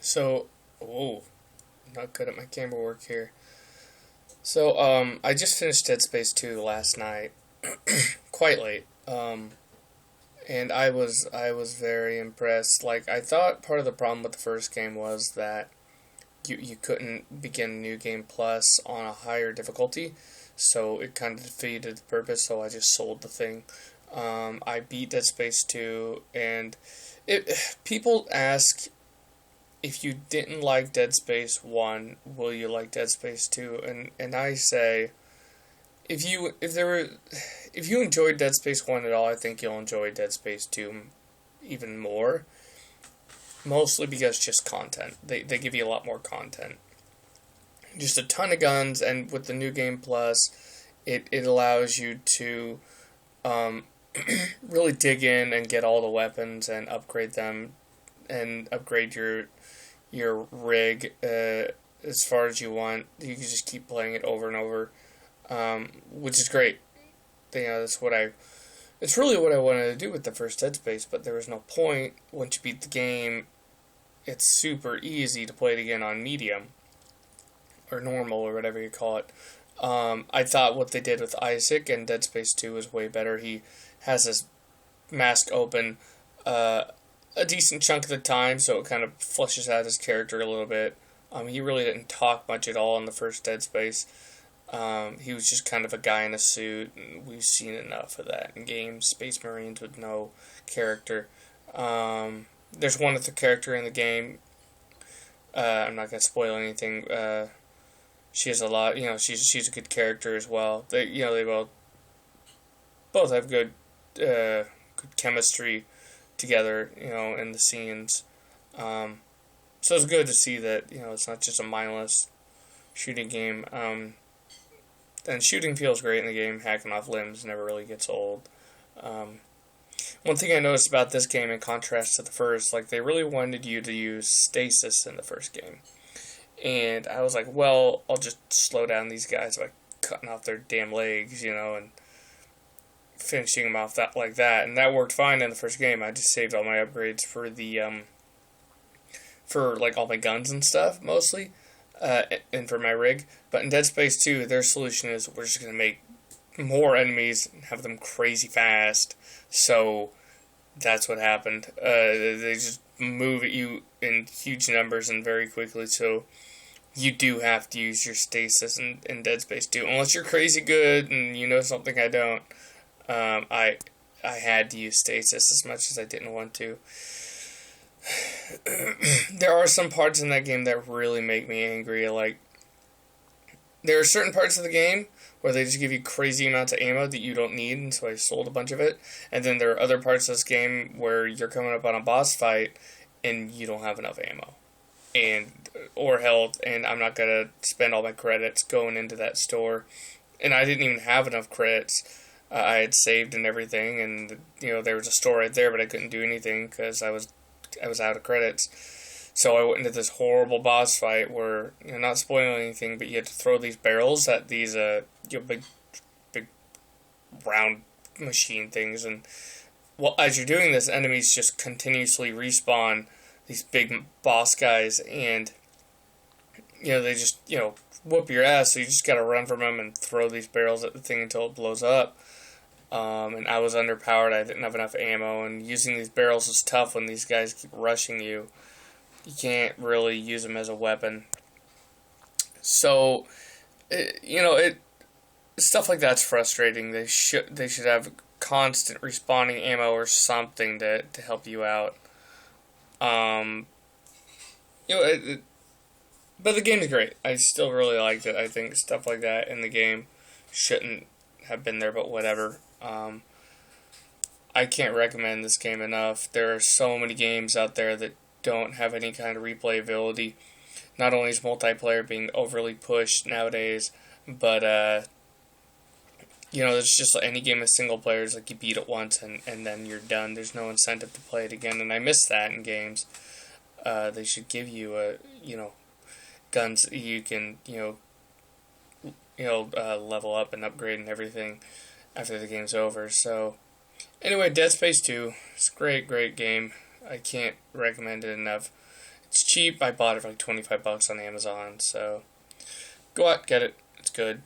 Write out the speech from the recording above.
So, oh, not good at my camera work here. So, I just finished Dead Space 2 last night, quite late. And I was very impressed. Like, I thought part of the problem with the first game was that you couldn't begin New Game Plus on a higher difficulty, so it kind of defeated the purpose. So I just sold the thing. I beat Dead Space 2, and people ask, if you didn't like Dead Space 1, will you like Dead Space 2? And I say, if you enjoyed Dead Space 1 at all, I think you'll enjoy Dead Space 2 even more. Mostly because just content. They give you a lot more content. Just a ton of guns, and with the New Game Plus, it allows you to really dig in and get all the weapons and upgrade them and upgrade your rig as far as you want. You can just keep playing it over and over, which is great. That's what it's really what I wanted to do with the first Dead Space, but there was no point. Once you beat the game, it's super easy to play it again on medium or normal or whatever you call it. I thought what they did with Isaac in Dead Space 2 was way better. He has his mask open a decent chunk of the time, so it kind of fleshes out his character a little bit. He really didn't talk much at all in the first Dead Space. He was just kind of a guy in a suit, and we've seen enough of that in games. Space Marines with no character. There's one other character in the game. I'm not gonna spoil anything. She has a lot. She's a good character as well. They both have good chemistry together. In the scenes. So it's good to see that it's not just a mindless shooting game. And shooting feels great in the game. Hacking off limbs never really gets old. One thing I noticed about this game, in contrast to the first, like, they really wanted you to use stasis in the first game. And I was like, well, I'll just slow down these guys by cutting off their damn legs, and finishing them off like that. And that worked fine in the first game. I just saved all my upgrades for like all my guns and stuff, mostly. And for my rig. But in Dead Space 2, their solution is, we're just going to make more enemies and have them crazy fast. So that's what happened. They just move at you in huge numbers and very quickly, so you do have to use your stasis in Dead Space 2. Unless you're crazy good and you know something I don't. I had to use stasis as much as I didn't want to. There are some parts in that game that really make me angry. Like, there are certain parts of the game where they just give you crazy amounts of ammo that you don't need, and so I sold a bunch of it. And then there are other parts of this game where you're coming up on a boss fight and you don't have enough ammo or health, and I'm not gonna spend all my credits going into that store. And I didn't even have enough credits. I had saved and everything, and there was a store right there, but I couldn't do anything because I was out of credits. So I went into this horrible boss fight where, not spoiling anything, but you had to throw these barrels at these big round machine things, and as you're doing this, enemies just continuously respawn these big boss guys, and they just whoop your ass. So you just gotta run from them and throw these barrels at the thing until it blows up. And I was underpowered. I didn't have enough ammo, and using these barrels is tough when these guys keep rushing you. You can't really use them as a weapon. So, stuff like that's frustrating. They should have constant respawning ammo or something to help you out. But the game's great. I still really liked it. I think stuff like that in the game shouldn't have been there, but whatever. I can't recommend this game enough. There are so many games out there that don't have any kind of replayability. Not only is multiplayer being overly pushed nowadays, but it's just like any game with single players, like, you beat it once and then you're done. There's no incentive to play it again, and I miss that in games. They should give you guns that you can level up and upgrade and everything after the game's over. So anyway, Dead Space 2, it's a great game. I can't recommend it enough. It's cheap. I bought it for like $25 on Amazon. So go out, get it. It's good.